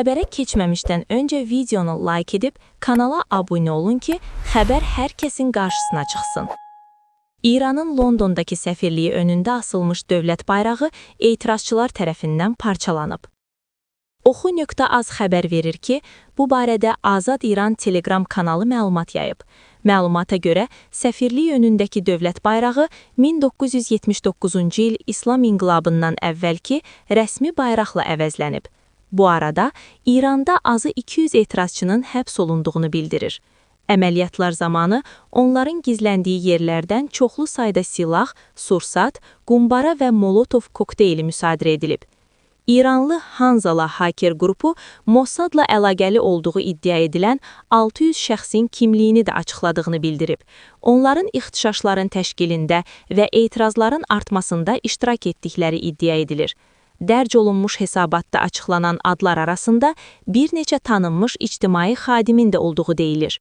Xəbərə keçməmişdən öncə videonu like edib kanala abunə olun ki, xəbər hər kəsin qarşısına çıxsın. İranın Londondakı səfirliyi önündə asılmış dövlət bayrağı etirazçılar tərəfindən parçalanıb. Oxu.az xəbər verir ki, bu barədə Azad İran Telegram kanalı məlumat yayıb. Məlumata görə, səfirlik önündəki dövlət bayrağı 1979-cu il İslam inqilabından əvvəlki rəsmi bayraqla əvəzlənib. Bu arada, İranda azı 200 etirazçının həbs olunduğunu bildirir. Əməliyyatlar zamanı onların gizləndiyi yerlərdən çoxlu sayda silah, sursat, qumbara və molotov kokteyli müsadirə edilib. İranlı Hanzala haker qrupu Mossadla əlaqəli olduğu iddia edilən 600 şəxsin kimliyini də açıqladığını bildirib. Onların ixtişaşların təşkilində və etirazların artmasında iştirak etdikləri iddia edilir. Dərc olunmuş hesabatda açıqlanan adlar arasında bir neçə tanınmış ictimai xadimin də olduğu deyilir.